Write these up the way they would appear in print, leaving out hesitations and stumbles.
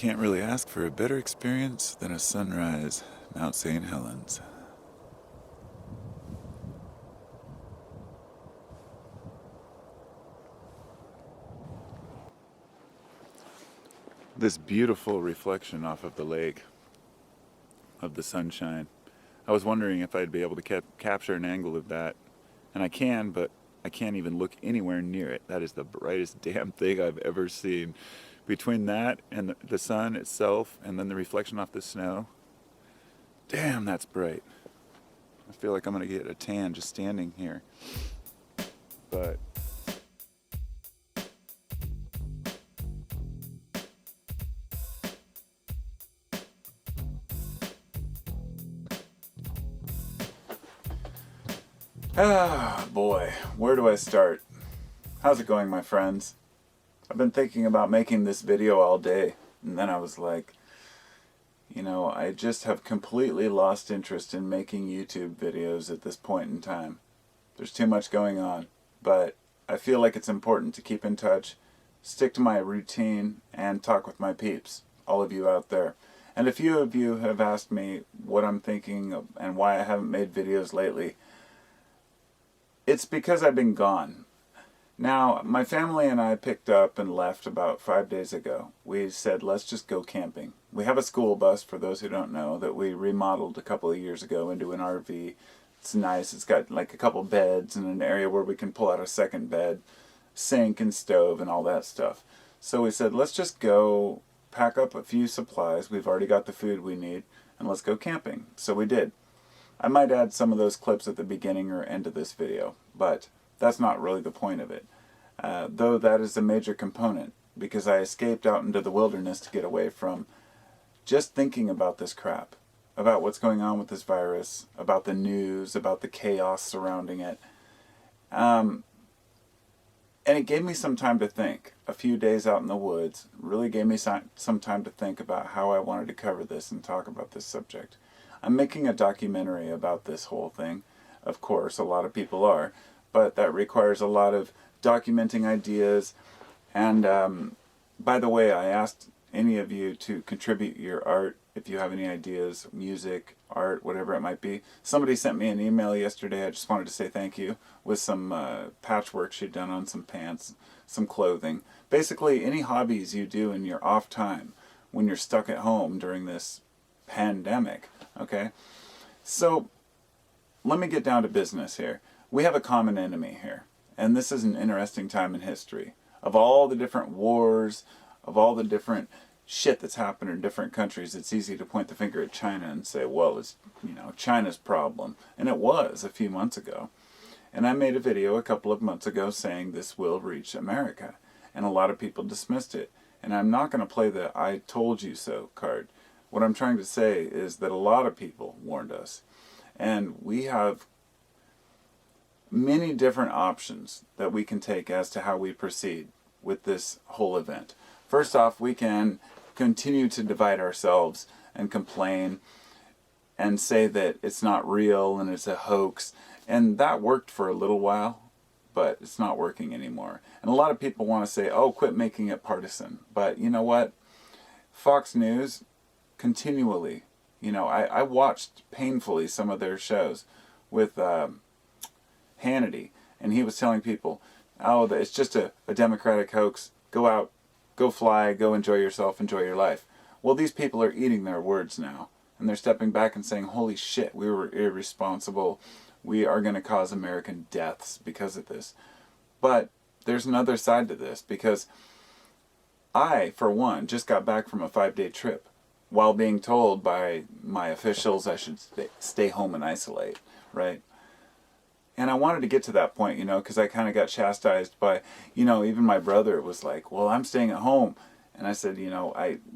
Can't really ask for a better experience than a sunrise, Mount St. Helens. This beautiful reflection off of the lake, of the sunshine. I was wondering if I'd be able to capture an angle of that. And I can, but I can't even look anywhere near it. That is the brightest damn thing I've ever seen. Between that and the sun itself, and then the reflection off the snow, damn, that's bright. I feel like I'm going to get a tan just standing here. But boy, where do I start? How's it going, my friends? I've been thinking about making this video all day, and then I was like, I just have completely lost interest in making YouTube videos at this point in time. There's too much going on, but I feel like it's important to keep in touch, stick to my routine, and talk with my peeps, all of you out there. And a few of you have asked me what I'm thinking of and why I haven't made videos lately. It's because I've been gone. Now, my family and I picked up and left about 5 days ago. We said, let's just go camping. We have a school bus, for those who don't know, that we remodeled a couple of years ago into an RV. It's nice. It's got like a couple beds and an area where we can pull out a second bed, sink and stove and all that stuff. So we said, let's just go pack up a few supplies. We've already got the food we need, and let's go camping. So we did. I might add some of those clips at the beginning or end of this video, but that's not really the point of it. Though that is a major component, because I escaped out into the wilderness to get away from just thinking about this crap, about what's going on with this virus, about the news, about the chaos surrounding it. And it gave me some time to think. A few days out in the woods really gave me some time to think about how I wanted to cover this and talk about this subject. I'm making a documentary about this whole thing. Of course, a lot of people are, but that requires a lot of documenting ideas. And by the way, I asked any of you to contribute your art if you have any ideas, music, art, whatever it might be. Somebody sent me an email yesterday. I just wanted to say thank you, with some patchwork she'd done on some pants, some clothing. Basically, any hobbies you do in your off time when you're stuck at home during this pandemic. Okay? So, let me get down to business here. We have a common enemy here. And this is an interesting time in history. Of all the different wars, of all the different shit that's happened in different countries, it's easy to point the finger at China and say, well, it's, China's problem. And it was a few months ago. And I made a video a couple of months ago saying this will reach America. And a lot of people dismissed it. And I'm not going to play the I told you so card. What I'm trying to say is that a lot of people warned us. And we have many different options that we can take as to how we proceed with this whole event. First off, we can continue to divide ourselves and complain and say that it's not real and it's a hoax. And that worked for a little while, but it's not working anymore. And a lot of people want to say, oh, quit making it partisan. But you know what? Fox News continually, I watched painfully some of their shows with Hannity, and he was telling people, oh, it's just a Democratic hoax. Go out, go fly, go enjoy yourself, enjoy your life. Well, these people are eating their words now, and they're stepping back and saying, holy shit, we were irresponsible. We are going to cause American deaths because of this. But there's another side to this, because I, for one, just got back from a 5-day trip while being told by my officials I should stay home and isolate, right? And I wanted to get to that point, because I kind of got chastised by, even my brother was like, well, I'm staying at home. And I said,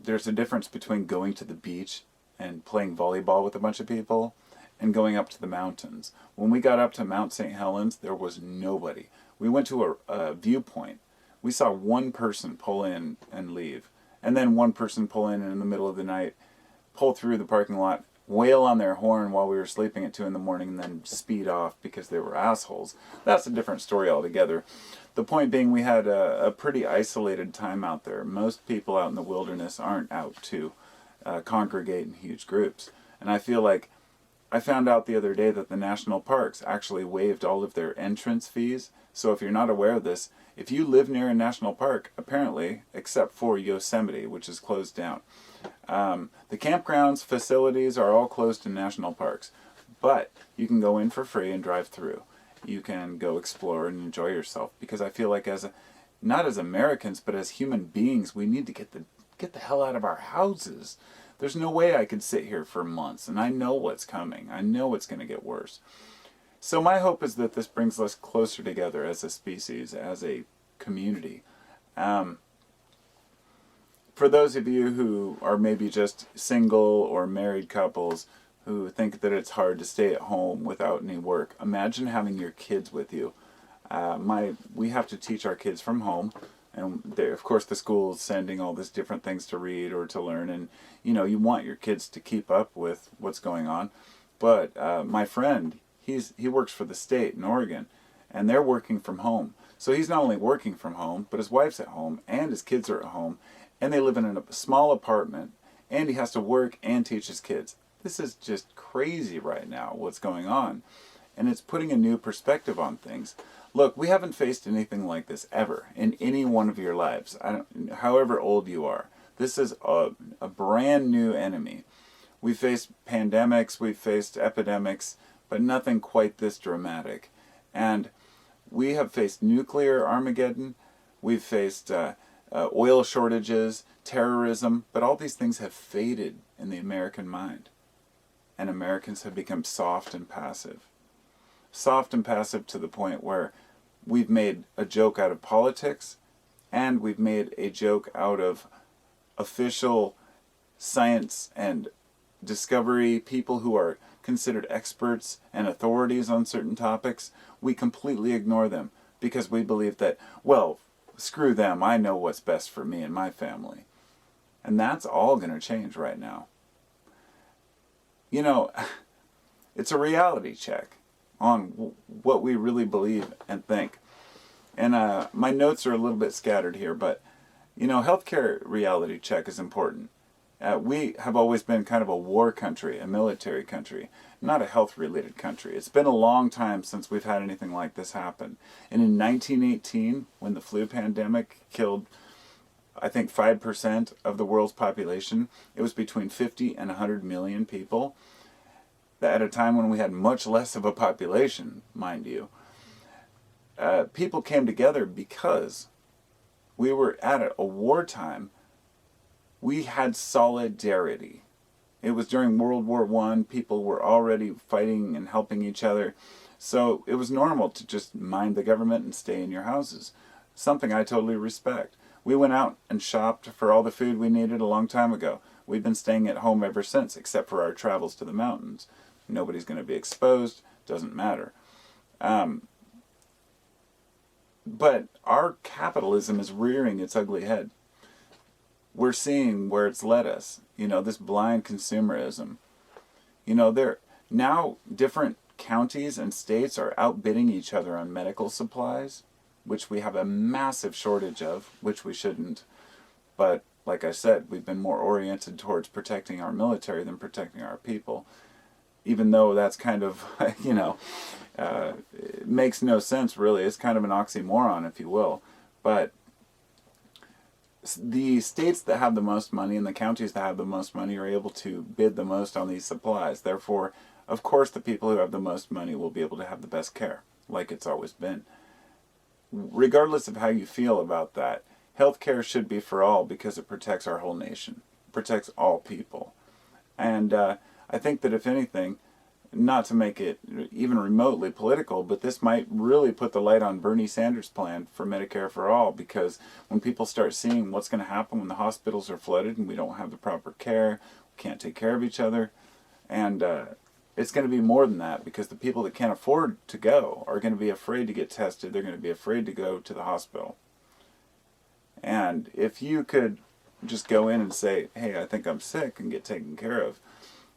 there's a difference between going to the beach and playing volleyball with a bunch of people and going up to the mountains. When we got up to Mount St. Helens, there was nobody. We went to a viewpoint. We saw one person pull in and leave. And then one person pull in the middle of the night, pull through the parking lot, wail on their horn while we were sleeping at 2 in the morning and then speed off because they were assholes. That's a different story altogether. The point being, we had a pretty isolated time out there. Most people out in the wilderness aren't out to congregate in huge groups. And I feel like I found out the other day that the national parks actually waived all of their entrance fees. So if you're not aware of this, if you live near a national park, apparently, except for Yosemite, which is closed down, the campgrounds, facilities are all closed in national parks. But you can go in for free and drive through. You can go explore and enjoy yourself. Because I feel like not as Americans, but as human beings, we need to get the hell out of our houses. There's no way I could sit here for months, and I know what's coming. I know it's going to get worse. So my hope is that this brings us closer together as a species, as a community. For those of you who are maybe just single or married couples who think that it's hard to stay at home without any work, imagine having your kids with you. We have to teach our kids from home. And of course the school is sending all these different things to read or to learn, and you want your kids to keep up with what's going on. But my friend, he works for the state in Oregon, and they're working from home. So he's not only working from home, but his wife's at home, and his kids are at home, and they live in a small apartment, and he has to work and teach his kids. This is just crazy right now, what's going on. And it's putting a new perspective on things. Look, we haven't faced anything like this ever in any one of your lives, however old you are. This is a brand new enemy. We've faced pandemics, we've faced epidemics, but nothing quite this dramatic. And we have faced nuclear Armageddon, we've faced oil shortages, terrorism, but all these things have faded in the American mind. And Americans have become soft and passive. Soft and passive to the point where we've made a joke out of politics, and we've made a joke out of official science and discovery, people who are considered experts and authorities on certain topics. We completely ignore them because we believe that, well, screw them, I know what's best for me and my family. And that's all going to change right now. It's a reality check on what we really believe and think. And my notes are a little bit scattered here, but healthcare reality check is important. We have always been kind of a war country, a military country, not a health-related country. It's been a long time since we've had anything like this happen. And in 1918, when the flu pandemic killed, I think, 5% of the world's population, it was between 50 and 100 million people. At a time when we had much less of a population, mind you. People came together because we were at a wartime. We had solidarity. It was during World War I. People were already fighting and helping each other. So it was normal to just mind the government and stay in your houses. Something I totally respect. We went out and shopped for all the food we needed a long time ago. We've been staying at home ever since, except for our travels to the mountains. Nobody's going to be exposed. Doesn't matter. But our capitalism is rearing its ugly head. We're seeing where it's led us. This blind consumerism. Now different counties and states are outbidding each other on medical supplies, which we have a massive shortage of, which we shouldn't. But like I said, we've been more oriented towards protecting our military than protecting our people. Even though that's kind of, it makes no sense really. It's kind of an oxymoron, if you will. But the states that have the most money and the counties that have the most money are able to bid the most on these supplies. Therefore, of course, the people who have the most money will be able to have the best care, like it's always been. Regardless of how you feel about that, healthcare should be for all because it protects our whole nation, protects all people. And I think that if anything, not to make it even remotely political, but this might really put the light on Bernie Sanders' plan for Medicare for all, because when people start seeing what's going to happen when the hospitals are flooded and we don't have the proper care, we can't take care of each other, and it's going to be more than that, because the people that can't afford to go are going to be afraid to get tested, they're going to be afraid to go to the hospital. And if you could just go in and say, hey, I think I'm sick, and get taken care of,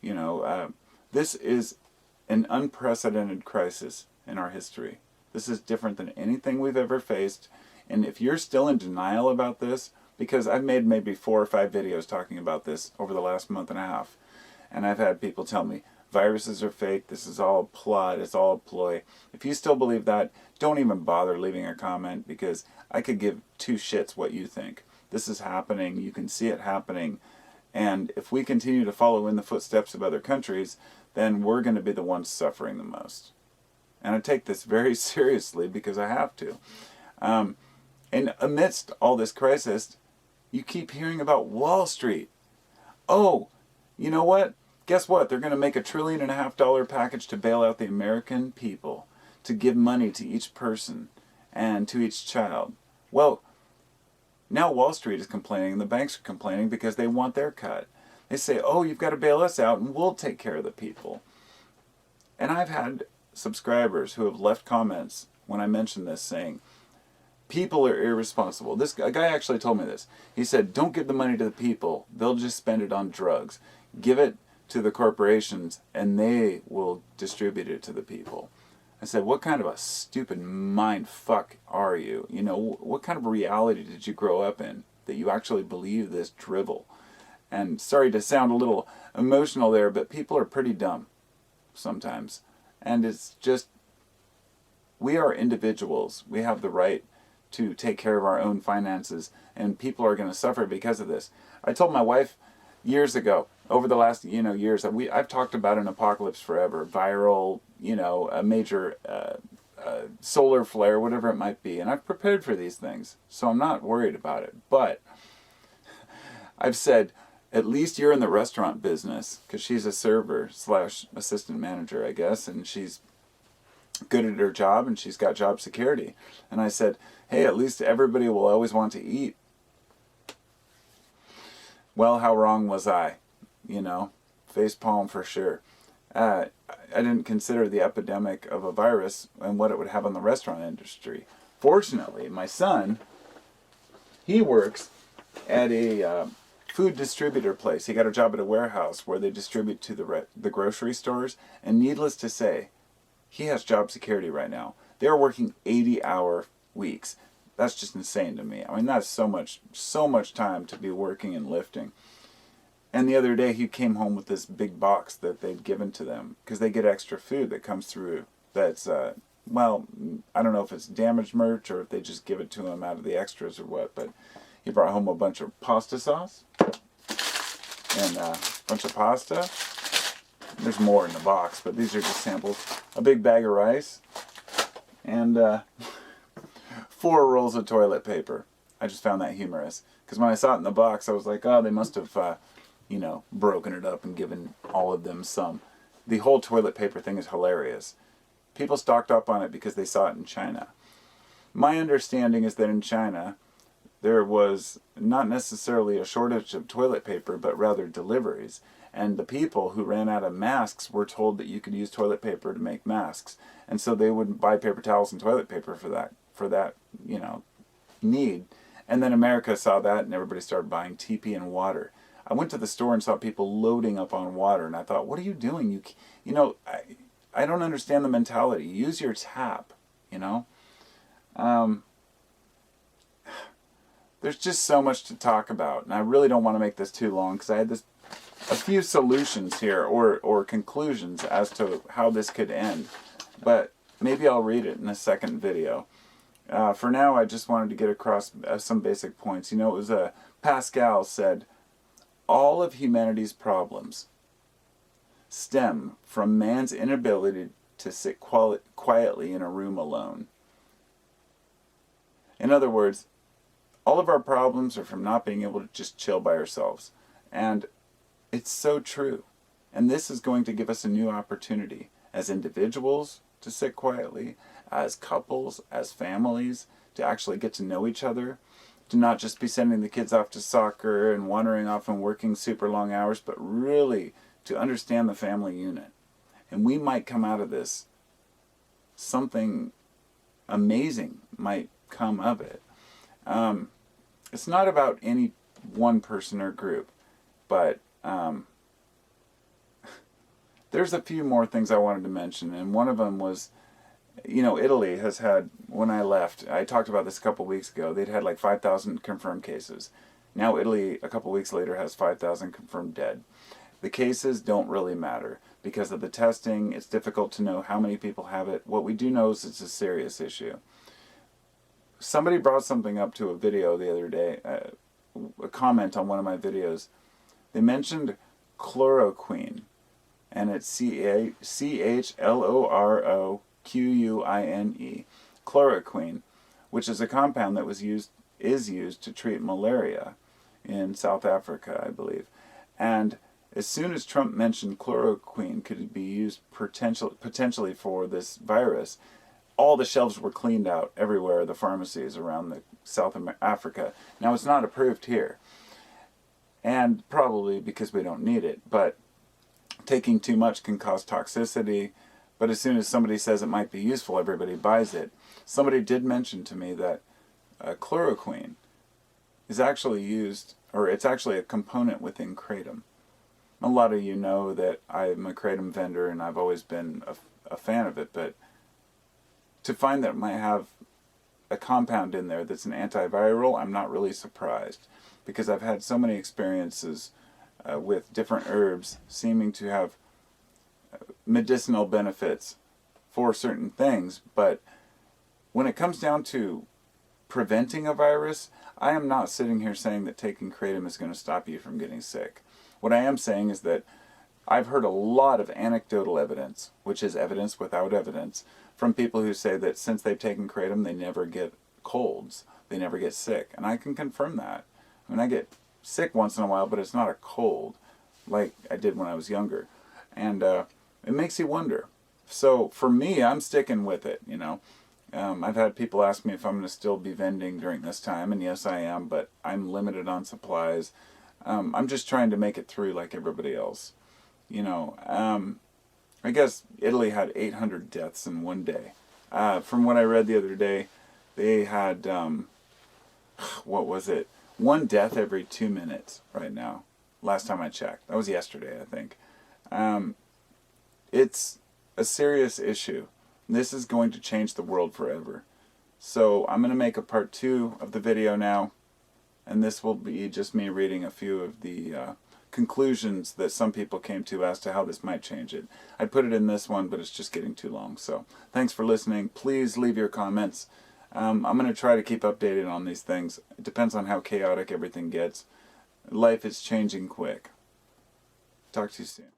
This is an unprecedented crisis in our history. This is different than anything we've ever faced. And if you're still in denial about this, because I've made maybe 4 or 5 videos talking about this over the last month and a half, and I've had people tell me, viruses are fake, this is all a plot, it's all a ploy. If you still believe that, don't even bother leaving a comment, because I could give 2 shits what you think. This is happening, you can see it happening, and if we continue to follow in the footsteps of other countries, then we're going to be the ones suffering the most. And I take this very seriously because I have to. And amidst all this crisis, you keep hearing about Wall Street. Oh, you know what? Guess what? They're going to make $1.5 trillion package to bail out the American people, to give money to each person and to each child. Well, now Wall Street is complaining and the banks are complaining because they want their cut. They say, oh, you've got to bail us out and we'll take care of the people. And I've had subscribers who have left comments when I mentioned this saying, people are irresponsible. A guy actually told me this. He said, don't give the money to the people. They'll just spend it on drugs. Give it to the corporations and they will distribute it to the people. I said, what kind of a stupid mind fuck are you? What kind of reality did you grow up in that you actually believe this drivel? And sorry to sound a little emotional there, but people are pretty dumb sometimes. And it's just, we are individuals. We have the right to take care of our own finances, and people are going to suffer because of this. I told my wife years ago, over the last years, I've talked about an apocalypse forever, viral, a major solar flare, whatever it might be, and I've prepared for these things, so I'm not worried about it. But I've said, at least you're in the restaurant business, because she's a server / assistant manager, I guess, and she's good at her job and she's got job security. And I said, hey, at least everybody will always want to eat. Well, how wrong was I? Face palm for sure. I didn't consider the epidemic of a virus and what it would have on the restaurant industry. Fortunately, my son, he works at a food distributor place. He got a job at a warehouse where they distribute to the grocery stores. And needless to say, he has job security right now. They're working 80-hour weeks. That's just insane to me. I mean, that's so much time to be working and lifting. And the other day he came home with this big box that they'd given to them because they get extra food that comes through that's, well, I don't know if it's damaged merch or if they just give it to him out of the extras or what, but he brought home a bunch of pasta sauce and a bunch of pasta. There's more in the box, but these are just samples. A big bag of rice and 4 rolls of toilet paper. I just found that humorous because when I saw it in the box, I was like, oh, they must have, broken it up and given all of them some. The whole toilet paper thing is hilarious. People stocked up on it because they saw it in China. My understanding is that in China, there was not necessarily a shortage of toilet paper, but rather deliveries. And the people who ran out of masks were told that you could use toilet paper to make masks. And so they would buy paper towels and toilet paper for that need. And then America saw that and everybody started buying TP and water. I went to the store and saw people loading up on water and I thought, what are you doing? I don't understand the mentality. Use your tap, There's just so much to talk about, and I really don't want to make this too long because I had a few solutions here or conclusions as to how this could end, but maybe I'll read it in a second video. For now, I just wanted to get across some basic points. It was Pascal said, all of humanity's problems stem from man's inability to sit quietly in a room alone. In other words, all of our problems are from not being able to just chill by ourselves. And it's so true. And this is going to give us a new opportunity as individuals to sit quietly, as couples, as families, to actually get to know each other, to not just be sending the kids off to soccer and wandering off and working super long hours, but really to understand the family unit. And we might come out of this, something amazing might come of it. It's not about any one person or group, but there's a few more things I wanted to mention, and one of them was, you know, Italy has had, when I left, I talked about this a couple weeks ago, they'd had like 5,000 confirmed cases. Now Italy, a couple weeks later, has 5,000 confirmed dead. The cases don't really matter. Because of the testing, it's difficult to know how many people have it. What we do know is it's a serious issue. Somebody brought something up to a video the other day, a comment on one of my videos. They mentioned chloroquine, and it's CHLOROQUINE, chloroquine, which is a compound that is used to treat malaria in South Africa, I believe. And as soon as Trump mentioned chloroquine could be used potentially for this virus, all the shelves were cleaned out everywhere, the pharmacies around the South Africa. Now, it's not approved here, and probably because we don't need it, but taking too much can cause toxicity. But as soon as somebody says it might be useful, everybody buys it. Somebody did mention to me that chloroquine is actually used, or it's actually a component within kratom. A lot of you know that I'm a kratom vendor and I've always been a fan of it, but to find that it might have a compound in there that's an antiviral, I'm not really surprised, because I've had so many experiences with different herbs seeming to have medicinal benefits for certain things, but when it comes down to preventing a virus, I am not sitting here saying that taking kratom is going to stop you from getting sick. What I am saying is that I've heard a lot of anecdotal evidence, which is evidence without evidence, from people who say that since they've taken kratom, they never get colds, they never get sick, and I can confirm that. I mean, I get sick once in a while, but it's not a cold like I did when I was younger, and it makes you wonder. So for me, I'm sticking with it, you know. I've had people ask me if I'm going to still be vending during this time, and yes I am, but I'm limited on supplies. I'm just trying to make it through like everybody else. You know, I guess Italy had 800 deaths in one day. From what I read the other day, they had, what was it? 1 death every 2 minutes right now. Last time I checked. That was yesterday, I think. It's a serious issue. This is going to change the world forever. So I'm going to make a part 2 of the video now. And this will be just me reading a few of the conclusions that some people came to as to how this might change it. I put it in this one, but it's just getting too long. So thanks for listening. Please leave your comments. I'm going to try to keep updated on these things. It depends on how chaotic everything gets. Life is changing quick. Talk to you soon.